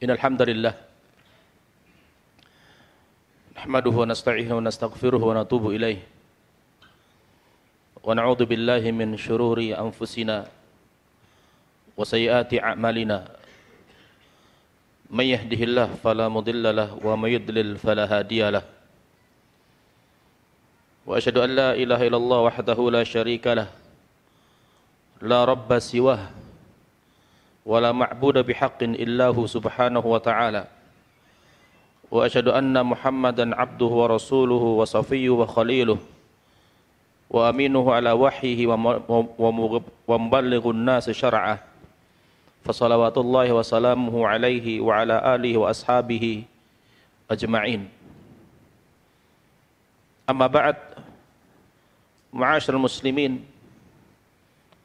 Innal hamdalillah nahmaduhu wa nasta'inuhu wa nastaghfiruhu wa natubu ilaih wa na'udzu billahi min shururi anfusina wa sayyiati a'malina may yahdihillahu fala mudilla lahu wa may yudlil fala hadiya lahu wa asyhadu an la ilaha illallah wahdahu la syarika lahu la rabba siwah wala ma'budu bihaqqin illahu subhanahu wa ta'ala wa asyhadu anna muhammadan abduhu wa rasuluhu wa safiyyuhu wa khaliluhu wa aminuhu ala wahyihi wa muballighun nasi syar'ah fa salawatullahi wa salamuhu alaihi wa ala alihi wa ashabihi ajma'in amma ba'd ma'asyiral muslimin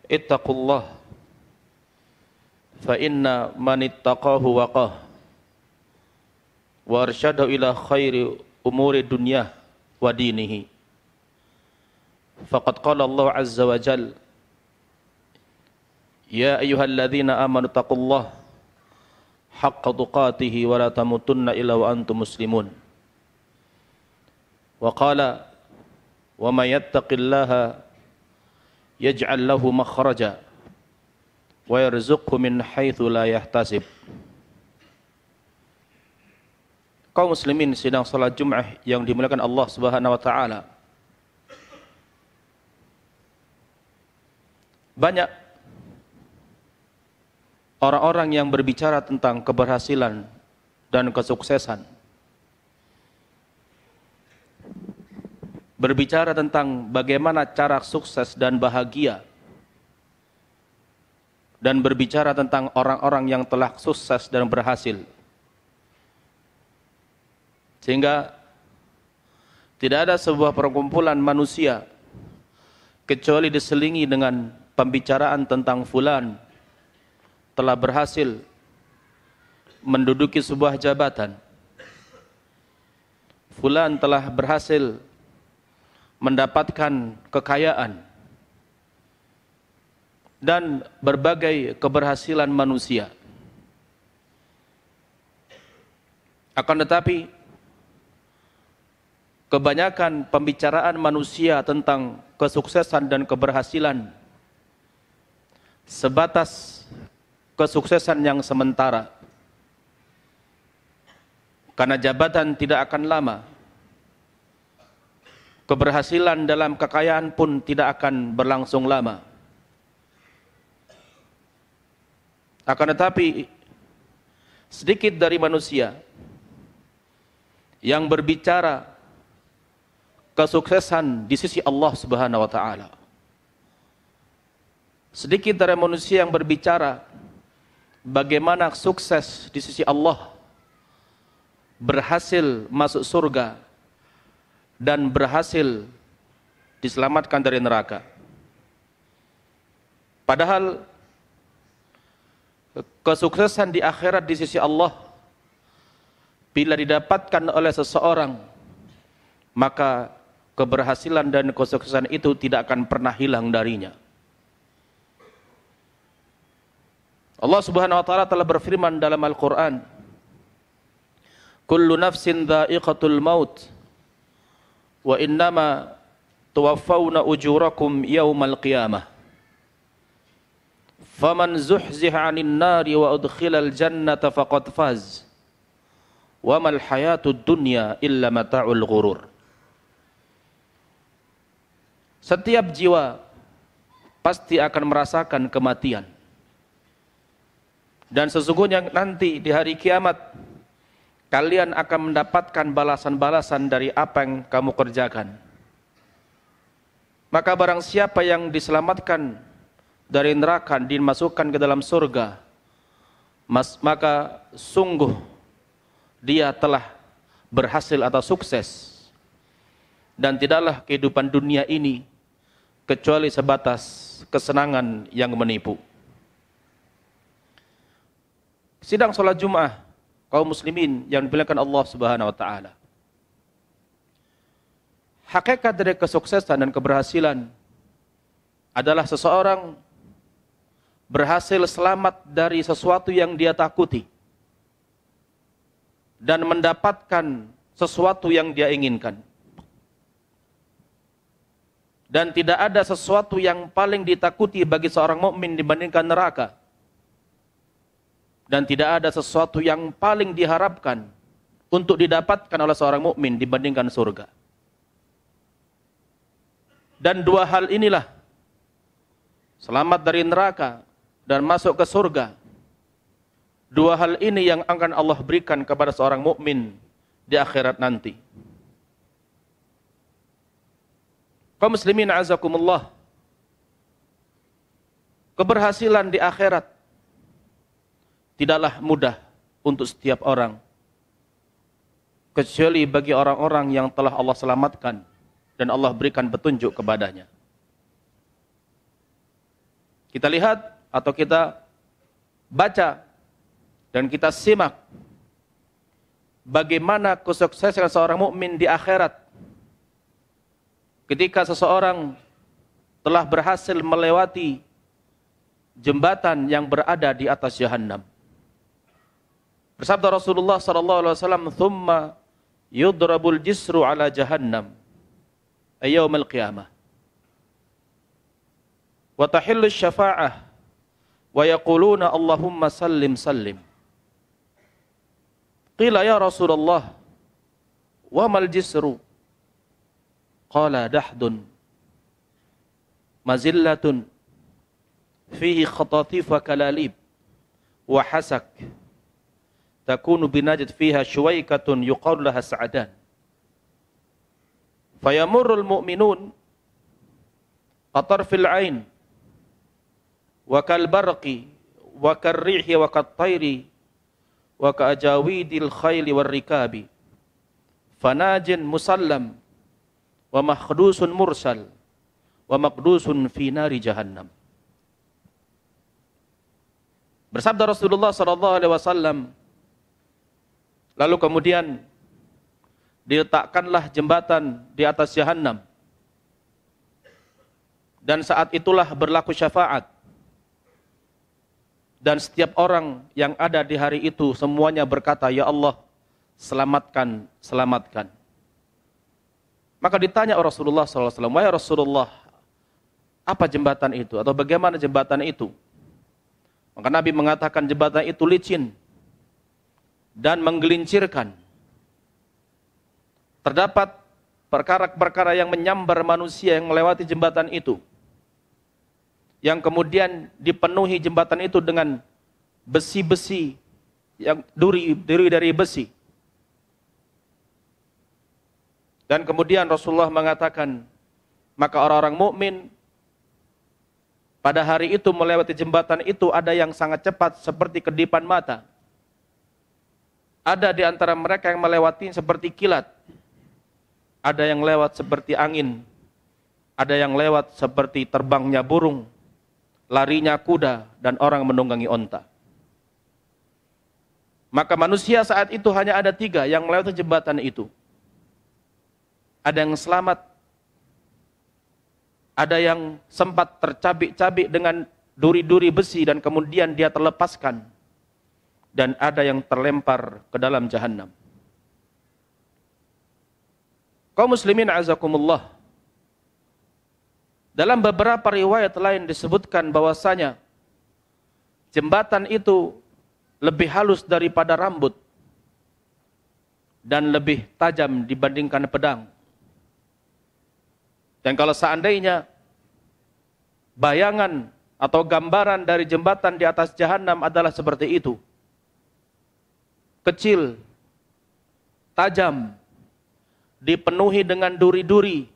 ittaqullah fa inna man ittaqahu waqah wa arsyadahu ila khairi umuri dunyah wa dinihi faqad qala Allah azza wa jalla ya ayyuhalladzina amanu taqullaha haqqa tuqatih wa la tamutunna illa wa antum muslimun wa qala wa may yattaqillaha yaj'al lahu makhraja wa yarzuqhu min haitsu la yahtasib. Kaum muslimin sidang salat Jumat yang dimuliakan Allah Subhanahu wa taala. Banyak orang-orang yang berbicara tentang keberhasilan dan kesuksesan. Berbicara tentang bagaimana cara sukses dan bahagia. Dan berbicara tentang orang-orang yang telah sukses dan berhasil. Sehingga tidak ada sebuah perkumpulan manusia kecuali diselingi dengan pembicaraan tentang fulan telah berhasil menduduki sebuah jabatan. Fulan telah berhasil mendapatkan kekayaan dan berbagai keberhasilan manusia. Akan tetapi kebanyakan pembicaraan manusia tentang kesuksesan dan keberhasilan sebatas kesuksesan yang sementara. Karena jabatan tidak akan lama. Keberhasilan dalam kekayaan pun tidak akan berlangsung lama. Akan tetapi sedikit dari manusia yang berbicara kesuksesan di sisi Allah Subhanahu wa taala. Sedikit dari manusia yang berbicara bagaimana sukses di sisi Allah, berhasil masuk surga dan berhasil diselamatkan dari neraka. Padahal kesuksesan di akhirat di sisi Allah bila didapatkan oleh seseorang, maka keberhasilan dan kesuksesan itu tidak akan pernah hilang darinya. Allah Subhanahu wa taala telah berfirman dalam Al-Qur'an, "Kullu nafsin dha'iqatul maut wa innama tuwaffawna ujurakum yaumal qiyamah." Faman zuhziha 'anil nari wa udkhilal jannata faqad faz. Wa mal hayatud dunya illa mata'ul ghurur. Setiap jiwa pasti akan merasakan kematian. Dan sesungguhnya nanti di hari kiamat kalian akan mendapatkan balasan-balasan dari apa yang kamu kerjakan. Maka barang siapa yang diselamatkan dari neraka dimasukkan ke dalam surga, maka sungguh dia telah berhasil atau sukses. Dan tidaklah kehidupan dunia ini kecuali sebatas kesenangan yang menipu. Sidang salat Jumat kaum muslimin yang dimuliakan Allah Subhanahu wa taala. Hakikat dari kesuksesan dan keberhasilan adalah seseorang berhasil selamat dari sesuatu yang dia takuti. dan mendapatkan sesuatu yang dia inginkan. Dan tidak ada sesuatu yang paling ditakuti bagi seorang mukmin dibandingkan neraka. Dan tidak ada sesuatu yang paling diharapkan untuk didapatkan oleh seorang mukmin dibandingkan surga. Dan dua hal inilah, selamat dari neraka dan masuk ke surga, dua hal ini yang akan Allah berikan kepada seorang mukmin di akhirat nanti. Kaum muslimin azakumullah, keberhasilan di akhirat tidaklah mudah untuk setiap orang, kecuali bagi orang-orang yang telah Allah selamatkan dan Allah berikan petunjuk kepadanya. Kita lihat atau kita baca dan kita simak bagaimana kesuksesan seorang mukmin di akhirat ketika seseorang telah berhasil melewati jembatan yang berada di atas Jahannam. Bersabda Rasulullah sallallahu alaihi wasallam, "Tsumma yudrabul jisru ala Jahannam yaumil qiyamah. Wa tahillu syafa'ah wa yaquluna Allahumma sallim sallim." Qila ya Rasulullah, wa mal jisru? Qala dahdun mazillatun fihi khatatif wa kalalib wa hasak takunu binajid fiha shuwaikatun yuqalu laha sa'adan fayamurrul mu'minun atarfil ain wa kal barqi wa karrihi wa kattayri wa ka'ajawidil khayli war rikabi fanajin musallam wa makhdusun mursal wa maqdusun fi nari jahannam. Bersabda Rasulullah sallallahu alaihi wasallam, lalu kemudian diletakkanlah jembatan di atas Jahannam, dan saat itulah berlaku syafaat, dan setiap orang yang ada di hari itu semuanya berkata, ya Allah, selamatkan, selamatkan. Maka ditanya Rasulullah SAW, wahai Rasulullah, apa jembatan itu? Atau bagaimana jembatan itu? Maka Nabi mengatakan jembatan itu licin dan menggelincirkan. Terdapat perkara-perkara yang menyambar manusia yang melewati jembatan itu, yang kemudian dipenuhi jembatan itu dengan besi-besi, yang duri dari besi. Dan kemudian Rasulullah mengatakan, maka orang-orang mukmin pada hari itu melewati jembatan itu ada yang sangat cepat seperti kedipan mata. Ada di antara mereka yang melewati seperti kilat. Ada yang lewat seperti angin. Ada yang lewat seperti terbangnya burung, larinya kuda, dan orang menunggangi onta. Maka manusia saat itu hanya ada 3 yang melewati jembatan itu. Ada yang selamat, ada yang sempat tercabik-cabik dengan duri-duri besi dan kemudian dia terlepaskan, dan ada yang terlempar ke dalam Jahannam. Kaum muslimin azakumullah, dalam beberapa riwayat lain disebutkan bahwasanya jembatan itu lebih halus daripada rambut dan lebih tajam dibandingkan pedang. Dan kalau seandainya bayangan atau gambaran dari jembatan di atas Jahannam adalah seperti itu, kecil, tajam, dipenuhi dengan duri-duri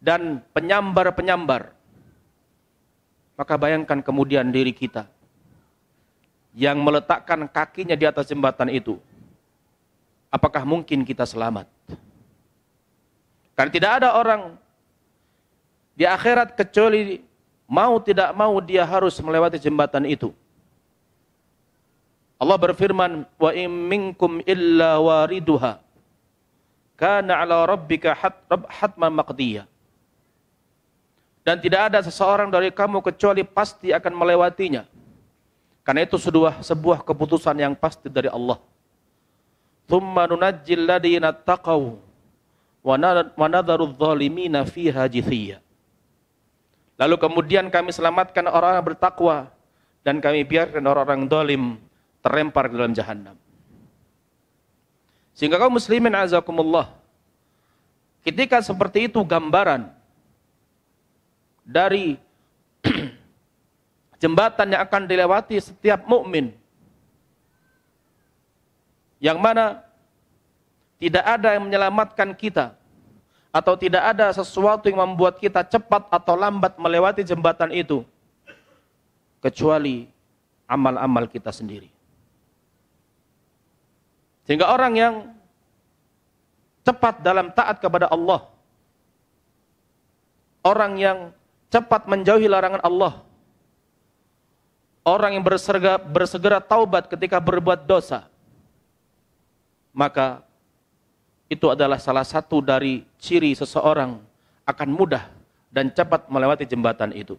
dan penyambar-penyambar, maka bayangkan kemudian diri kita yang meletakkan kakinya di atas jembatan itu, apakah mungkin kita selamat? Karena tidak ada orang di akhirat kecuali mau tidak mau dia harus melewati jembatan itu. Allah berfirman, wa in minkum illa wariduha kana ala rabbika hatman maqdiyah. Dan tidak ada seseorang dari kamu kecuali pasti akan melewatinya. Karena itu sebuah keputusan yang pasti dari Allah. thumma nunajjil ladina taqaw wa nadharu adh-dhalimina fiha jithiya. Lalu kemudian kami selamatkan orang-orang bertakwa dan kami biarkan orang-orang zalim terlempar ke dalam jahannam. Sehingga kaum muslimin azakumullah, ketika seperti itu gambaran dari jembatan yang akan dilewati setiap mukmin, yang mana tidak ada yang menyelamatkan kita atau tidak ada sesuatu yang membuat kita cepat atau lambat melewati jembatan itu kecuali amal-amal kita sendiri. Sehingga orang yang cepat dalam taat kepada Allah, orang yang cepat menjauhi larangan Allah, orang yang bersegera taubat ketika berbuat dosa, maka itu adalah salah satu dari ciri seseorang akan mudah dan cepat melewati jembatan itu.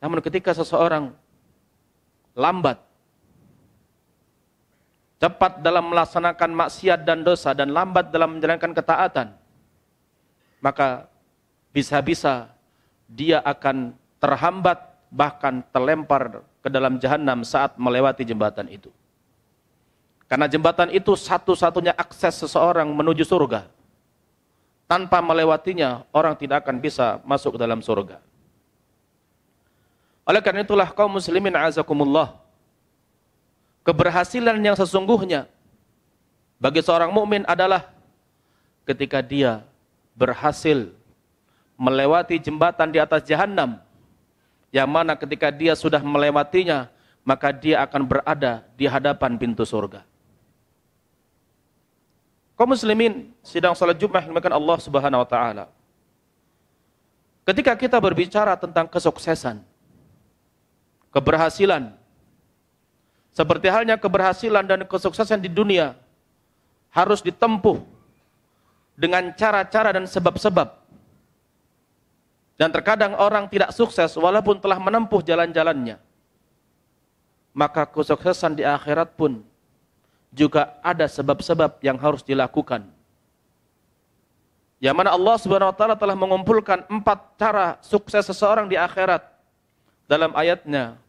Namun ketika seseorang lambat, cepat dalam melaksanakan maksiat dan dosa, dan lambat dalam menjalankan ketaatan, maka bisa-bisa dia akan terhambat, bahkan terlempar ke dalam jahanam saat melewati jembatan itu. Karena jembatan itu satu-satunya akses seseorang menuju surga. Tanpa melewatinya, orang tidak akan bisa masuk ke dalam surga. Oleh karena itulah kaum muslimin azakumullah, keberhasilan yang sesungguhnya bagi seorang mukmin adalah ketika dia berhasil melewati jembatan di atas jahanam, yang mana ketika dia sudah melewatinya, maka dia akan berada di hadapan pintu surga. Kaum muslimin sidang salat Jumat dimuliakan Allah Subhanahu wa taala. Ketika kita berbicara tentang kesuksesan, keberhasilan, seperti halnya keberhasilan dan kesuksesan di dunia harus ditempuh dengan cara-cara dan sebab-sebab. Dan terkadang orang tidak sukses walaupun telah menempuh jalan-jalannya. Maka kesuksesan di akhirat pun juga ada sebab-sebab yang harus dilakukan. Yang mana Allah Subhanahu wa taala telah mengumpulkan 4 cara sukses seseorang di akhirat dalam ayatnya,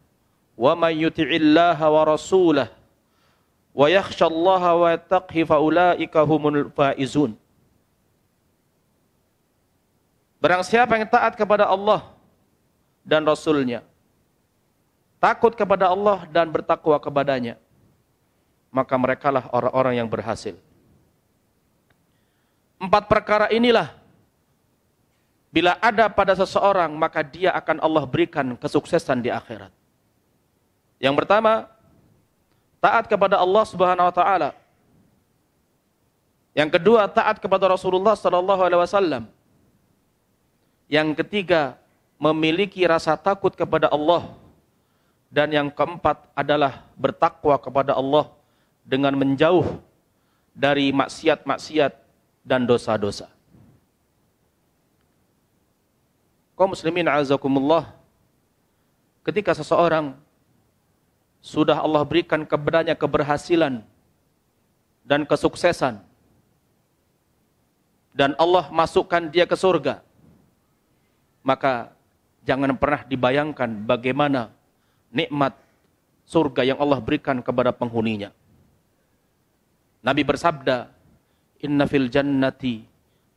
"Wa may yuti'illaha wa rasulahu wa yakhshallaha wa yattaqhi fa ulaika humul faizun." Barang siapa yang taat kepada Allah dan Rasul-Nya, takut kepada Allah dan bertakwa kepadanya, maka merekalah orang-orang yang berhasil. 4 perkara inilah bila ada pada seseorang, maka dia akan Allah berikan kesuksesan di akhirat. Yang pertama, taat kepada Allah Subhanahu wa taala. Yang kedua, taat kepada Rasulullah sallallahu alaihi wasallam. Yang ketiga, memiliki rasa takut kepada Allah. Dan yang keempat adalah bertakwa kepada Allah dengan menjauh dari maksiat-maksiat dan dosa-dosa. Kaum muslimin azakumullah, ketika seseorang sudah Allah berikan kepadanya keberhasilan dan kesuksesan, dan Allah masukkan dia ke surga, maka jangan pernah dibayangkan bagaimana nikmat surga yang Allah berikan kepada penghuninya. Nabi bersabda, "Inna fil jannati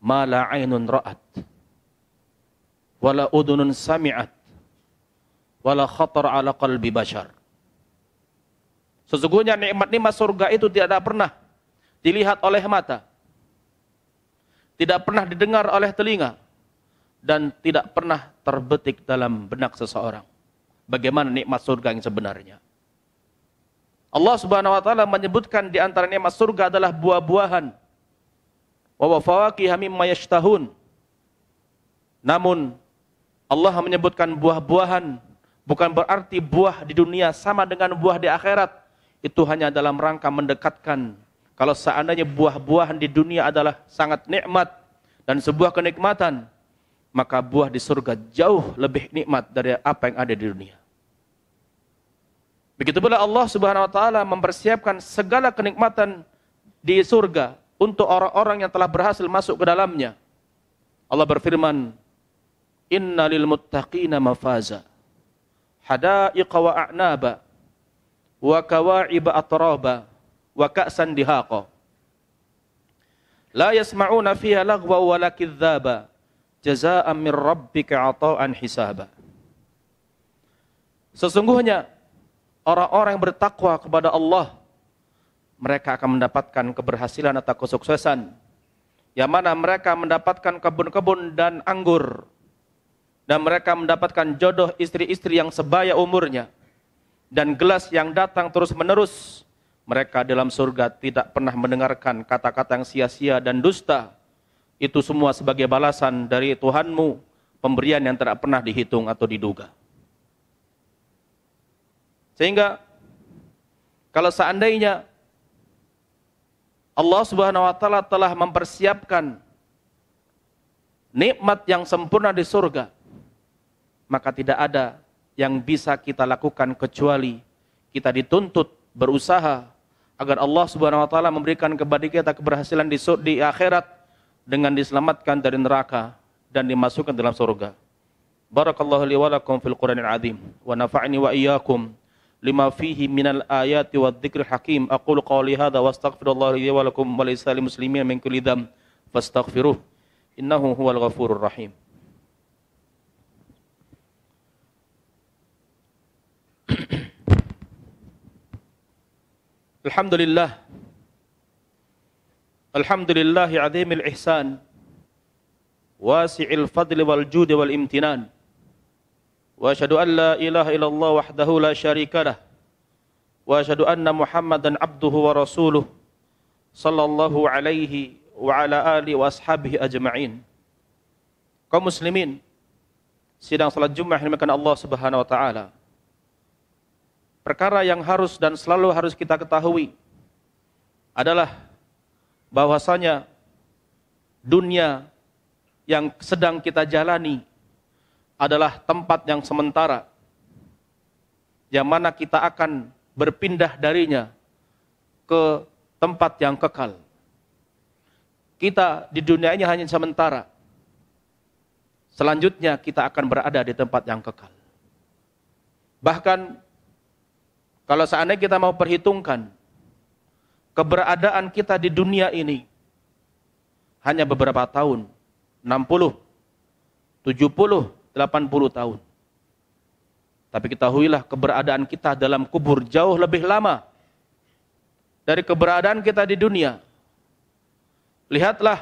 ma la 'ainun ra'at, wala udhunun sami'at, wala khatar 'ala qalbi bashar." Sesungguhnya nikmat-nikmat surga itu tidak pernah dilihat oleh mata, tidak pernah didengar oleh telinga, dan tidak pernah terbetik dalam benak seseorang bagaimana nikmat surga yang sebenarnya. Allah Subhanahu wa taala menyebutkan di antara nikmat surga adalah buah-buahan. Wa fawakiha mimma yashtahun. Namun Allah menyebutkan buah-buahan bukan berarti buah di dunia sama dengan buah di akhirat. Itu hanya dalam rangka mendekatkan. Kalau seandainya buah-buahan di dunia adalah sangat nikmat dan sebuah kenikmatan, maka buah di surga jauh lebih nikmat dari apa yang ada di dunia. Begitu pula Allah Subhanahu wa taala mempersiapkan segala kenikmatan di surga untuk orang-orang yang telah berhasil masuk ke dalamnya. Allah berfirman, "Inna lil muttaqina mafaza, hadaiqa wa a'naba, wa kawa'iba atraba, wa ka'san dihaqa. La yasma'una fiha lagwa wa la kidzaba, jazaa'an min rabbika 'ata'an hisaba." Sesungguhnya orang-orang yang bertakwa kepada Allah, mereka akan mendapatkan keberhasilan atau kesuksesan, yang mana mereka mendapatkan kebun-kebun dan anggur, dan mereka mendapatkan jodoh istri-istri yang sebaya umurnya, dan gelas yang datang terus-menerus. Mereka dalam surga tidak pernah mendengarkan kata-kata yang sia-sia dan dusta. Itu semua sebagai balasan dari Tuhanmu, pemberian yang tidak pernah dihitung atau diduga. Sehingga kalau seandainya Allah Subhanahu wa taala telah mempersiapkan nikmat yang sempurna di surga, maka tidak ada yang bisa kita lakukan kecuali kita dituntut berusaha agar Allah Subhanahu wa taala memberikan kepada kita keberhasilan di akhirat dengan diselamatkan dari neraka dan dimasukkan dalam surga. Barakallahu li wa lakum fil Qur'anil azim wa nafa'ni wa iyyakum lima fihi minal ayati wadh-dhikril hakim. Aqulu qawli hadza wa astaghfirullaha li wa lakum wa lisal muslimin min kulli dzamb fastaghfiruh innahu huwal ghafurur rahim. Alhamdulillah, alhamdulillahi azimil ihsan, wasi'il fadli wal judi wal imtinan, wa asyhadu an la ilaha illallah wahdahu la syarika lah, wa asyhadu anna Muhammadan abduhu wa rasuluh sallallahu alaihi wa ala alihi wa ashabihi ajma'in. Kaum muslimin, sidang salat Jumat yang dimuliakan Allah Subhanahu wa taala. Perkara yang harus dan selalu harus kita ketahui adalah bahwasanya dunia yang sedang kita jalani adalah tempat yang sementara, yang mana kita akan berpindah darinya ke tempat yang kekal. Kita di dunia ini hanya sementara. Selanjutnya kita akan berada di tempat yang kekal. Bahkan kalau seandainya kita mau perhitungkan keberadaan kita di dunia ini hanya beberapa tahun, 60, 70, 80 tahun. Tapi ketahuilah keberadaan kita dalam kubur jauh lebih lama dari keberadaan kita di dunia. Lihatlah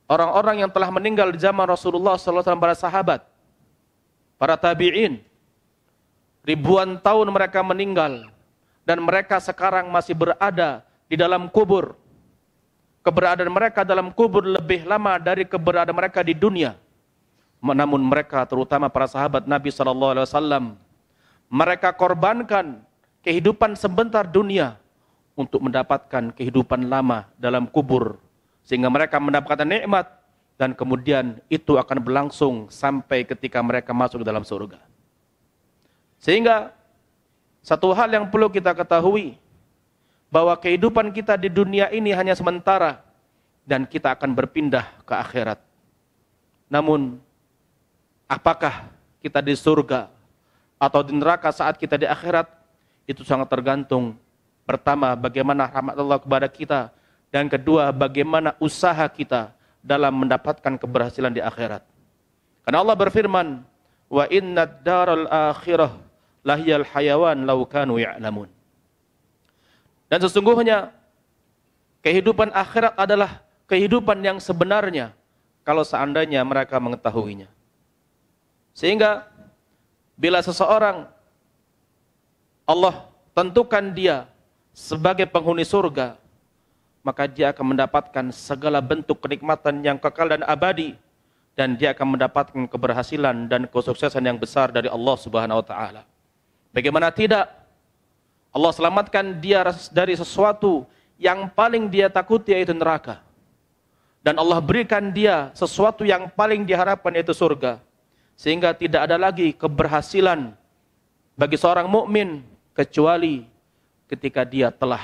orang-orang yang telah meninggal di zaman Rasulullah SAW, para sahabat, para tabi'in. Ribuan tahun mereka meninggal dan mereka sekarang masih berada di dalam kubur. Keberadaan mereka dalam kubur lebih lama dari keberadaan mereka di dunia. Namun mereka, terutama para sahabat Nabi SAW, mereka korbankan kehidupan sebentar dunia untuk mendapatkan kehidupan lama dalam kubur, sehingga mereka mendapatkan nikmat dan kemudian itu akan berlangsung sampai ketika mereka masuk ke dalam surga. Sehingga satu hal yang perlu kita ketahui, bahwa kehidupan kita di dunia ini hanya sementara dan kita akan berpindah ke akhirat. Namun apakah kita di surga atau di neraka saat kita di akhirat, itu sangat tergantung, pertama bagaimana rahmat Allah kepada kita, dan kedua bagaimana usaha kita dalam mendapatkan keberhasilan di akhirat. Karena Allah berfirman, wa innad daral akhirah lahiyal hayawan law kanu ya'lamun. Dan sesungguhnya kehidupan akhirat adalah kehidupan yang sebenarnya kalau seandainya mereka mengetahuinya. Sehingga bila seseorang Allah tentukan dia sebagai penghuni surga, maka dia akan mendapatkan segala bentuk kenikmatan yang kekal dan abadi, dan dia akan mendapatkan keberhasilan dan kesuksesan yang besar dari Allah Subhanahu wa taala. Bagaimana tidak? Allah selamatkan dia dari sesuatu yang paling dia takuti, yaitu neraka. Dan Allah berikan dia sesuatu yang paling diharapkan, yaitu surga. Sehingga tidak ada lagi keberhasilan bagi seorang mukmin kecuali ketika dia telah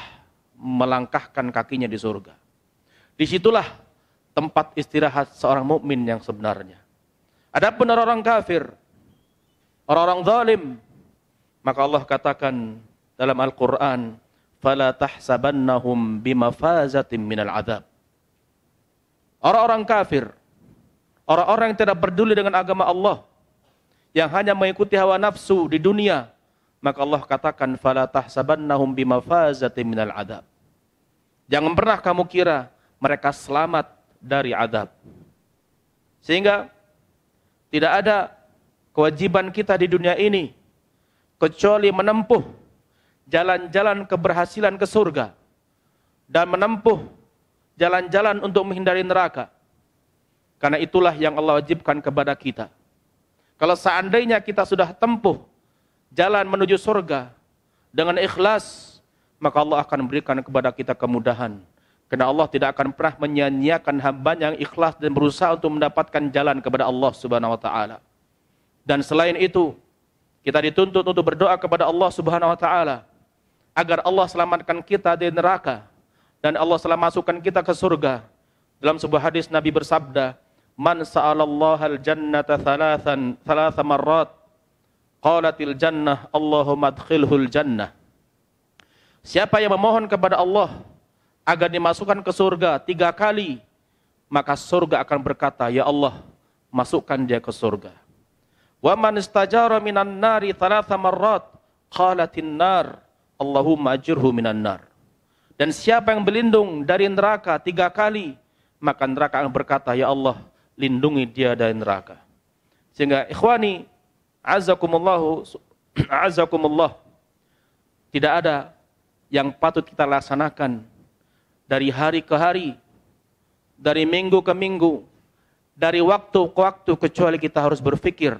melangkahkan kakinya di surga. Disitulah tempat istirahat seorang mukmin yang sebenarnya. Adapun orang-orang kafir, orang-orang zalim, maka Allah katakan dalam Al-Quran, فَلَا تَحْسَبَنَّهُمْ بِمَفَازَةٍ مِنَ الْعَذَابِ. Orang-orang kafir, orang-orang yang tidak peduli dengan agama Allah, yang hanya mengikuti hawa nafsu di dunia, maka Allah katakan, فَلَا تَحْسَبَنَّهُمْ بِمَفَازَةٍ مِنَ الْعَذَابِ. Jangan pernah kamu kira mereka selamat dari azab. Sehingga tidak ada kewajiban kita di dunia ini kecuali menempuh jalan-jalan keberhasilan ke surga dan menempuh jalan-jalan untuk menghindari neraka. Karena itulah yang Allah wajibkan kepada kita. Kalau seandainya kita sudah tempuh jalan menuju surga dengan ikhlas, maka Allah akan memberikan kepada kita kemudahan. Karena Allah tidak akan pernah menyia-nyiakan hamba yang ikhlas dan berusaha untuk mendapatkan jalan kepada Allah Subhanahu wa taala. Dan selain itu, kita dituntut untuk berdoa kepada Allah Subhanahu wa taala agar Allah selamatkan kita dari neraka dan Allah masukkan kita ke surga. Dalam sebuah hadis Nabi bersabda, "Man sa'alallaha al-jannata thalatha marrat, qalatil jannah Allahumma adkhilhul jannah." Siapa yang memohon kepada Allah agar dimasukkan ke surga 3 kali, maka surga akan berkata, "Ya Allah, masukkan dia ke surga." Wa man istajara minan nari thalatha marrat, qalatin nar Allahumma ajirhu minan nar. Dan siapa yang berlindung dari neraka 3 kali, maka neraka akan berkata, "Ya Allah, lindungi dia dari neraka." Sehingga ikhwani, azakumullah, tidak ada yang patut kita laksanakan dari hari ke hari, dari minggu ke minggu, dari waktu ke waktu, kecuali kita harus berpikir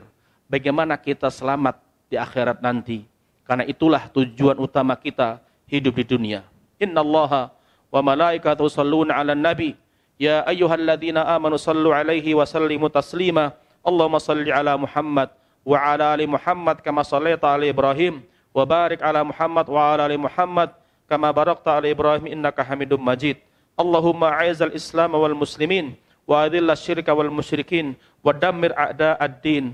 bagaimana kita selamat di akhirat nanti. Karena itulah tujuan utama kita hidup di dunia. Innallaha wa malaikatahu yusholluna 'alan nabi ya ayyuhalladzina amanu shallu 'alaihi wa sallimu taslima. Allahumma shalli 'ala Muhammad wa 'ala ali Muhammad kama shallaita 'ala Ibrahim wa barik 'ala Muhammad wa 'ala ali Muhammad kama barakta 'ala Ibrahim innaka Hamidum Majid. Allahumma a'izal Islam wal muslimin wa adhil syirka wal musyrikin wa dammir a'da'ad-din.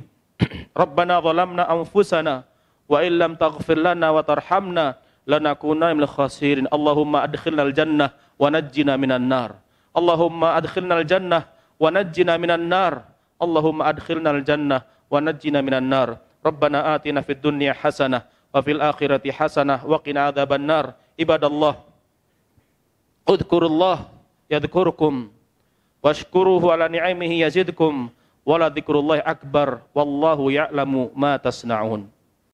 Rabbana zalamna anfusana wa illam taghfir lana wa tarhamna lanakunanna minal khasirin. Allahumma adkhilnal jannah wa najjina minan nar. Allahumma adkhilnal jannah wa najjina minan nar. Allahumma adkhilnal jannah wa najjina minan nar. Rabbana atina fid dunya hasanah wa fil akhirati hasanah wa qina adzaban nar. Ibadallah, udhkurullah yadhkurkum washkuruhu ala ni'amihi yazidkum. Wala dzikrullahi akbar wallahu ya'lamu ma tasna'un.